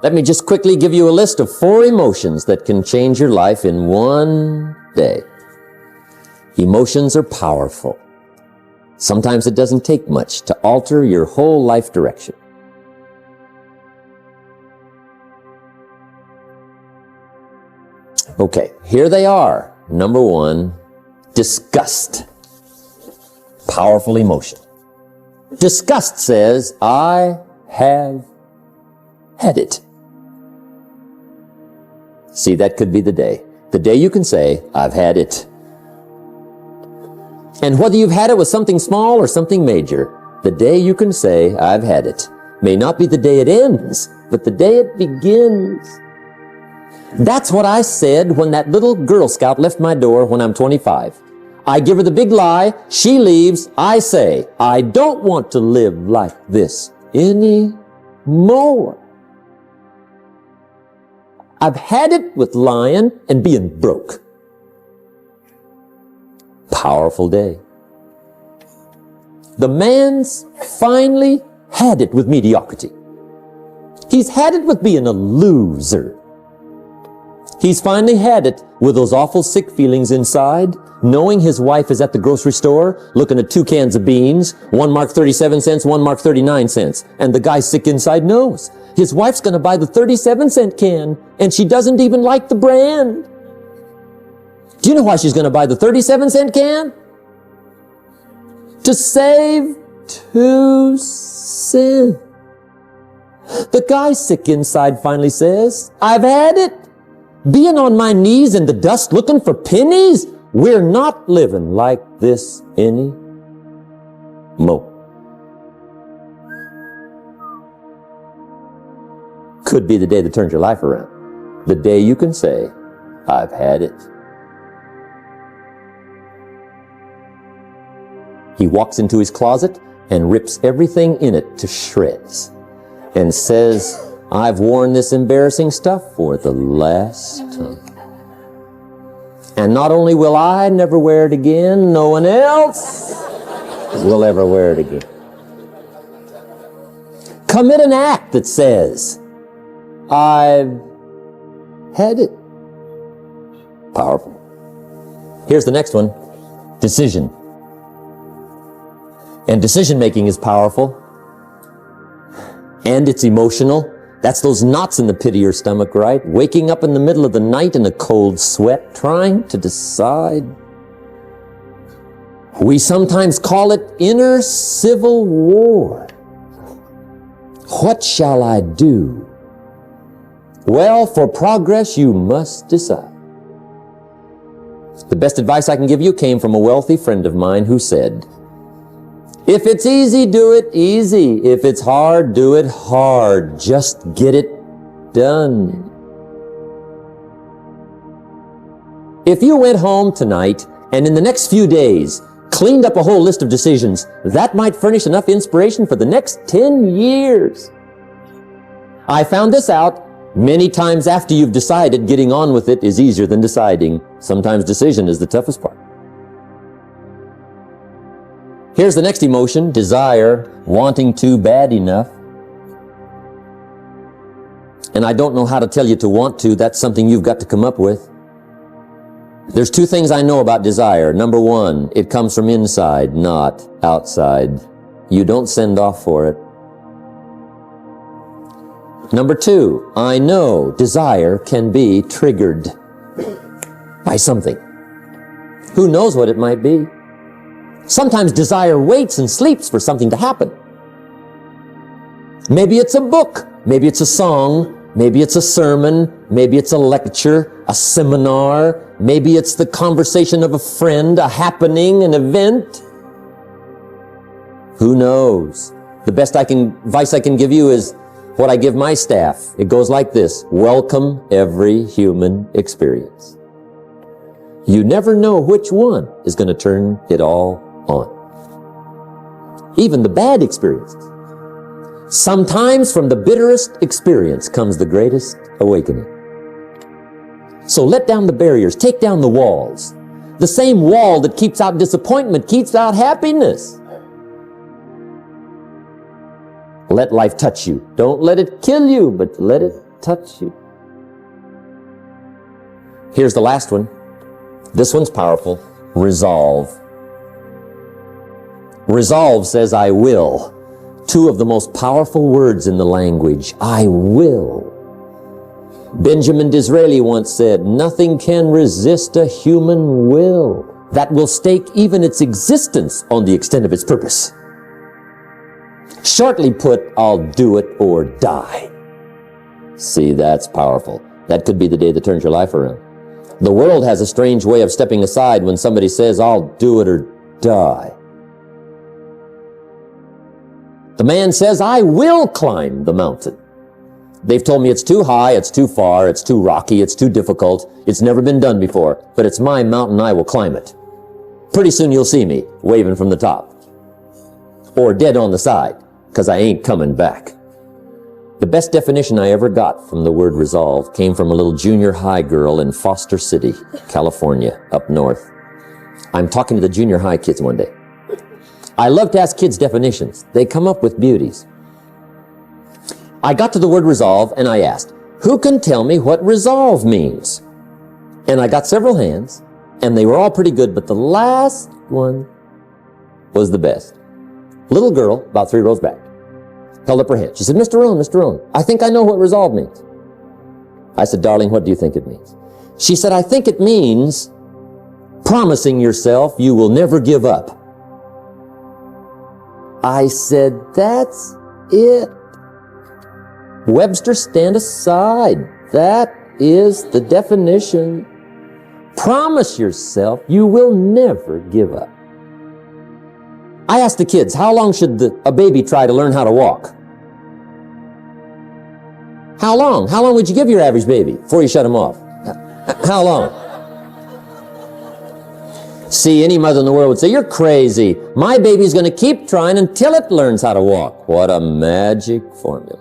Let me just quickly give you a list of 4 emotions that can change your life in one day. Emotions are powerful. Sometimes it doesn't take much to alter your whole life direction. Okay, here they are. Number 1, disgust. Powerful emotion. Disgust says, I have had it. See, that could be the day. The day you can say, I've had it. And whether you've had it with something small or something major, the day you can say, I've had it, may not be the day it ends, but the day it begins. That's what I said when that little Girl Scout left my door when I'm 25. I give her the big lie, she leaves, I say, I don't want to live like this anymore. I've had it with lying and being broke. Powerful day. The man's finally had it with mediocrity. He's had it with being a loser. He's finally had it with those awful sick feelings inside, knowing his wife is at the grocery store looking at 2 cans of beans, one marked 37 cents, one marked 39 cents. And the guy sick inside knows his wife's going to buy the 37-cent can, and she doesn't even like the brand. Do you know why she's going to buy the 37-cent can? To save 2 cents. The guy sick inside finally says, I've had it. Being on my knees in the dust looking for pennies, we're not living like this anymore. Could be the day that turns your life around. The day you can say, I've had it. He walks into his closet and rips everything in it to shreds and says, I've worn this embarrassing stuff for the last time. And not only will I never wear it again, no one else will ever wear it again. Commit an act that says, I've had it. Powerful. Here's the next one. Decision. And decision making is powerful. And it's emotional. That's those knots in the pit of your stomach, right? Waking up in the middle of the night in a cold sweat, trying to decide. We sometimes call it inner civil war. What shall I do? Well, for progress, you must decide. The best advice I can give you came from a wealthy friend of mine who said, if it's easy, do it easy. If it's hard, do it hard. Just get it done. If you went home tonight and in the next few days cleaned up a whole list of decisions, that might furnish enough inspiration for the next 10 years. I found this out many times after you've decided. Getting on with it is easier than deciding. Sometimes decision is the toughest part. Here's the next emotion, desire, wanting to bad enough. And I don't know how to tell you to want to. That's something you've got to come up with. There's 2 things I know about desire. Number 1, it comes from inside, not outside. You don't send off for it. Number 2, I know desire can be triggered by something. Who knows what it might be? Sometimes desire waits and sleeps for something to happen. Maybe it's a book, maybe it's a song, maybe it's a sermon, maybe it's a lecture, a seminar, maybe it's the conversation of a friend, a happening, an event. Who knows? The best advice I can give you is what I give my staff. It goes like this: welcome every human experience. You never know which one is going to turn it all on. Even the bad experiences. Sometimes from the bitterest experience comes the greatest awakening. So let down the barriers, take down the walls. The same wall that keeps out disappointment keeps out happiness. Let life touch you. Don't let it kill you, but let it touch you. Here's the last one. This one's powerful. Resolve. Resolve says, I will. Two of the most powerful words in the language. I will. Benjamin Disraeli once said, nothing can resist a human will that will stake even its existence on the extent of its purpose. Shortly put, I'll do it or die. See, that's powerful. That could be the day that turns your life around. The world has a strange way of stepping aside when somebody says, I'll do it or die. The man says, I will climb the mountain. They've told me it's too high, it's too far, it's too rocky, it's too difficult, it's never been done before, but it's my mountain, I will climb it. Pretty soon you'll see me waving from the top. Or dead on the side, because I ain't coming back. The best definition I ever got from the word resolve came from a little junior high girl in Foster City, California, up north. I'm talking to the junior high kids one day. I love to ask kids definitions. They come up with beauties. I got to the word resolve and I asked, who can tell me what resolve means? And I got several hands and they were all pretty good, but the last one was the best. Little girl, about 3 rows back, held up her hand. She said, Mr. Rohn, I think I know what resolve means. I said, darling, what do you think it means? She said, I think it means promising yourself you will never give up. I said, that's it. Webster, stand aside. That is the definition. Promise yourself you will never give up. I asked the kids, how long should a baby try to learn how to walk? How long? How long would you give your average baby before you shut him off? How long? See, any mother in the world would say, you're crazy. My baby's going to keep trying until it learns how to walk. What a magic formula.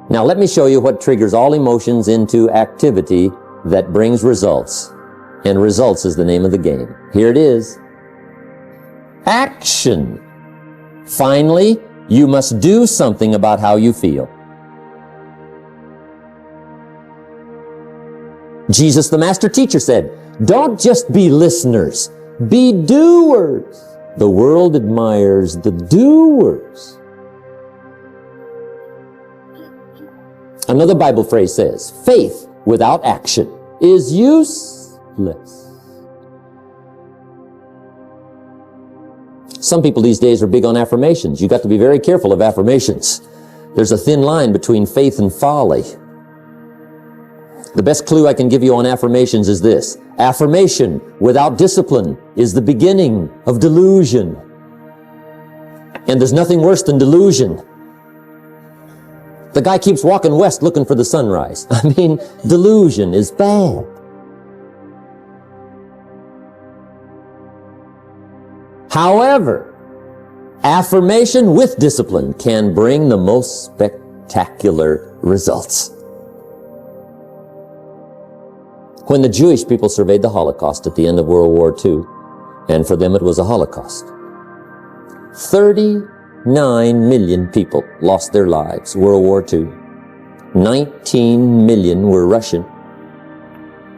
Now let me show you what triggers all emotions into activity that brings results. And results is the name of the game. Here it is. Action. Finally, you must do something about how you feel. Jesus, the master teacher, said, don't just be listeners, be doers. The world admires the doers. Another Bible phrase says, faith without action is useless. Some people these days are big on affirmations. You've got to be very careful of affirmations. There's a thin line between faith and folly. The best clue I can give you on affirmations is this. Affirmation without discipline is the beginning of delusion. And there's nothing worse than delusion. The guy keeps walking west looking for the sunrise. I mean, delusion is bad. However, affirmation with discipline can bring the most spectacular results. When the Jewish people surveyed the Holocaust at the end of World War II, and for them it was a Holocaust, 39 million people lost their lives, World War II. 19 million were Russian.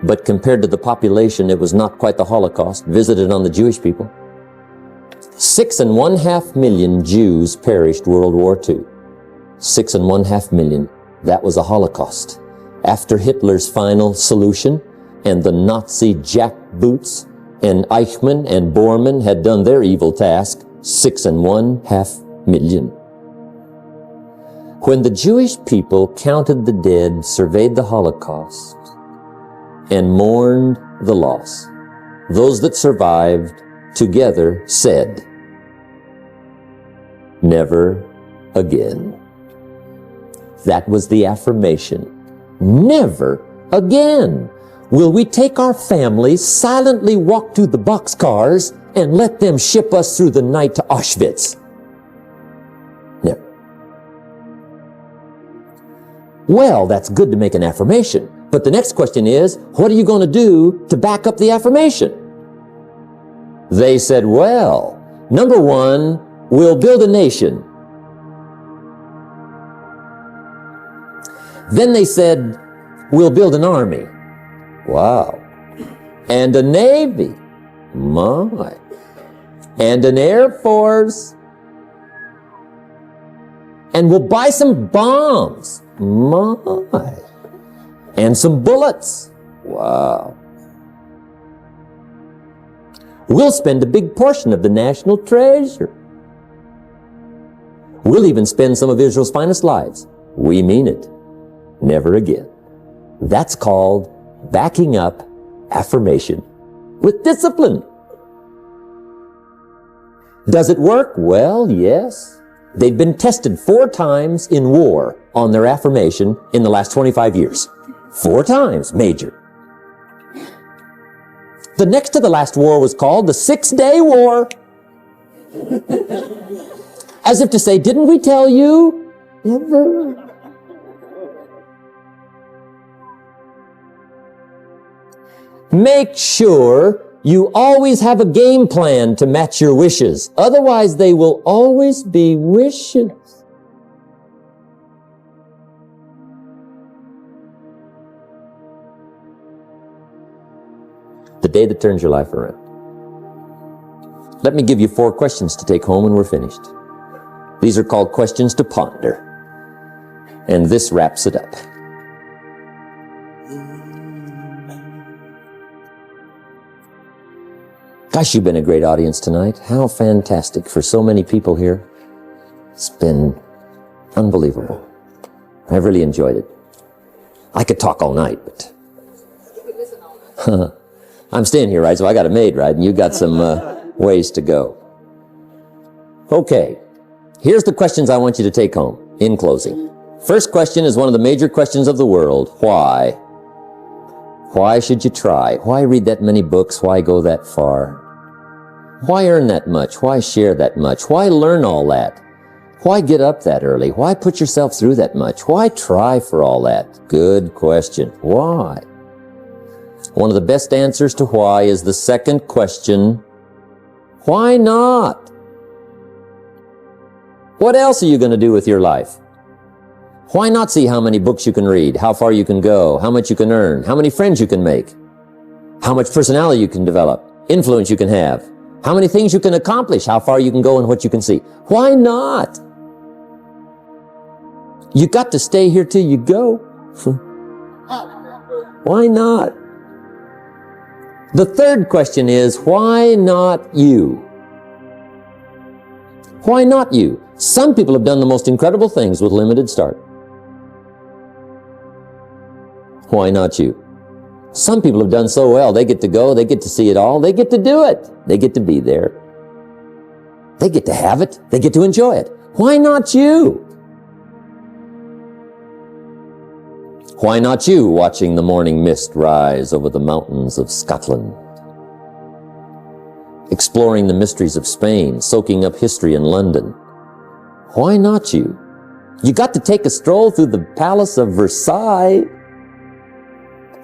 But compared to the population, it was not quite the Holocaust visited on the Jewish people. 6.5 million Jews perished World War II. 6.5 million. That was a Holocaust. After Hitler's final solution, and the Nazi jackboots and Eichmann and Bormann had done their evil task, 6.5 million. When the Jewish people counted the dead, surveyed the Holocaust, and mourned the loss, those that survived together said, never again. That was the affirmation. Never again will we take our families, silently walk to the boxcars, and let them ship us through the night to Auschwitz. Never. Well, that's good to make an affirmation. But the next question is, what are you going to do to back up the affirmation? They said, well, number one, we'll build a nation. Then they said, we'll build an army. Wow. And a navy. My. And an air force. And we'll buy some bombs. My. And some bullets. Wow. We'll spend a big portion of the national treasure. We'll even spend some of Israel's finest lives. We mean it. Never again. That's called backing up affirmation with discipline. Does it work? Well, yes. They've been tested 4 times in war on their affirmation in the last 25 years. 4 times, major. The next to the last war was called the 6-Day War. As if to say, didn't we tell you? Ever? Make sure you always have a game plan to match your wishes. Otherwise, they will always be wishes. The day that turns your life around. Let me give you 4 questions to take home when we're finished. These are called questions to ponder. And this wraps it up. Gosh, you've been a great audience tonight. How fantastic for so many people here. It's been unbelievable. I've really enjoyed it. I could talk all night, but I'm staying here, right? So I got a maid, right? And you got some ways to go. Okay, here's the questions I want you to take home in closing. First question is one of the major questions of the world. Why? Why should you try? Why read that many books? Why go that far? Why earn that much? Why share that much? Why learn all that? Why get up that early? Why put yourself through that much? Why try for all that? Good question. Why? One of the best answers to why is the second question. Why not? What else are you going to do with your life? Why not see how many books you can read, how far you can go, how much you can earn, how many friends you can make, how much personality you can develop, influence you can have, how many things you can accomplish, how far you can go and what you can see? Why not? You got to stay here till you go. Why not? The third question is, why not you? Why not you? Some people have done the most incredible things with limited start. Why not you? Some people have done so well, they get to go, they get to see it all, they get to do it. They get to be there. They get to have it, they get to enjoy it. Why not you? Why not you watching the morning mist rise over the mountains of Scotland? Exploring the mysteries of Spain, soaking up history in London. Why not you? You got to take a stroll through the Palace of Versailles.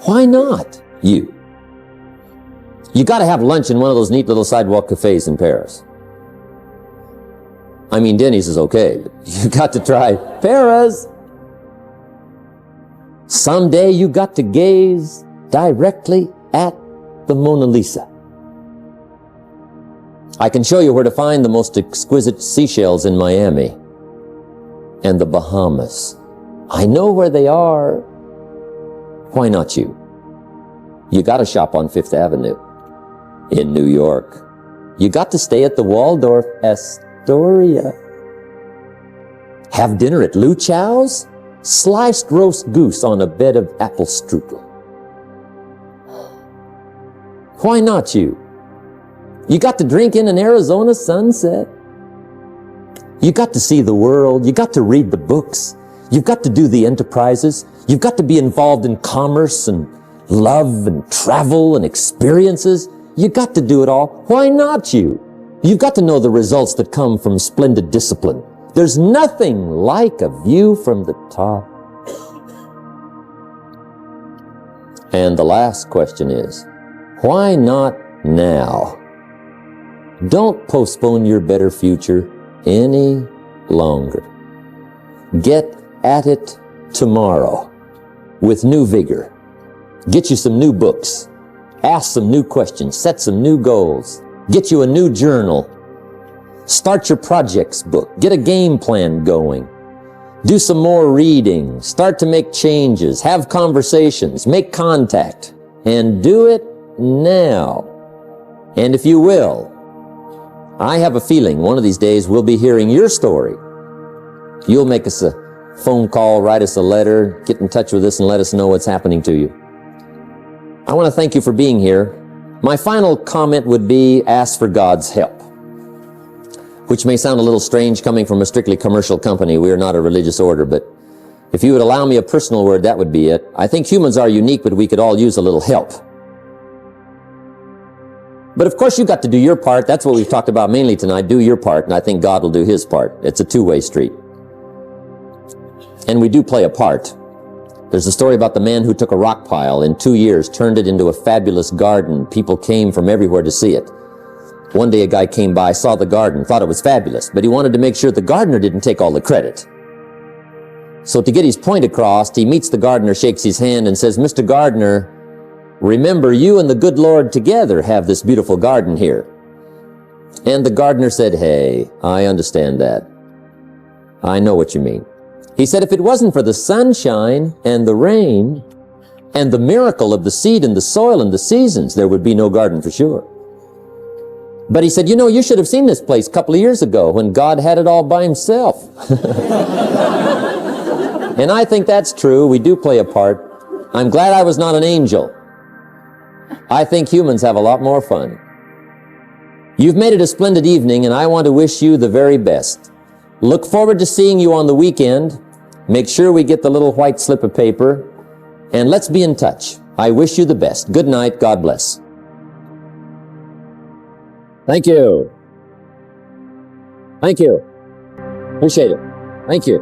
Why not you? You got to have lunch in one of those neat little sidewalk cafes in Paris. I mean, Denny's is okay, but you got to try Paris. Someday you got to gaze directly at the Mona Lisa. I can show you where to find the most exquisite seashells in Miami and the Bahamas. I know where they are. Why not you? You got to shop on Fifth Avenue in New York. You got to stay at the Waldorf Astoria. Have dinner at Lou Chow's. Sliced roast goose on a bed of apple strudel. Why not you? You got to drink in an Arizona sunset. You got to see the world. You got to read the books. You've got to do the enterprises. You've got to be involved in commerce and love and travel and experiences. You got to do it all. Why not you? You've got to know the results that come from splendid discipline. There's nothing like a view from the top. And the last question is, why not now? Don't postpone your better future any longer. Get at it tomorrow with new vigor. Get you some new books. Ask some new questions. Set some new goals. Get you a new journal. Start your projects book. Get a game plan going. Do some more reading. Start to make changes. Have conversations. Make contact. And do it now. And if you will, I have a feeling one of these days we'll be hearing your story. You'll make us a phone call, write us a letter, get in touch with us and let us know what's happening to you. I want to thank you for being here. My final comment would be ask for God's help, which may sound a little strange coming from a strictly commercial company. We are not a religious order, but if you would allow me a personal word, that would be it. I think humans are unique, but we could all use a little help. But of course, you've got to do your part. That's what we've talked about mainly tonight. Do your part, and I think God will do His part. It's a two-way street. And we do play a part. There's a story about the man who took a rock pile in 2 years, turned it into a fabulous garden. People came from everywhere to see it. One day a guy came by, saw the garden, thought it was fabulous, but he wanted to make sure the gardener didn't take all the credit. So to get his point across, he meets the gardener, shakes his hand, and says, "Mr. Gardener, remember, you and the good Lord together have this beautiful garden here." And the gardener said, "Hey, I understand that. I know what you mean." He said, "If it wasn't for the sunshine and the rain and the miracle of the seed and the soil and the seasons, there would be no garden for sure." But he said, "You know, you should have seen this place a couple of years ago when God had it all by Himself." And I think that's true. We do play a part. I'm glad I was not an angel. I think humans have a lot more fun. You've made it a splendid evening, and I want to wish you the very best. Look forward to seeing you on the weekend. Make sure we get the little white slip of paper, and let's be in touch. I wish you the best. Good night. God bless. Thank you. Thank you. Appreciate it. Thank you.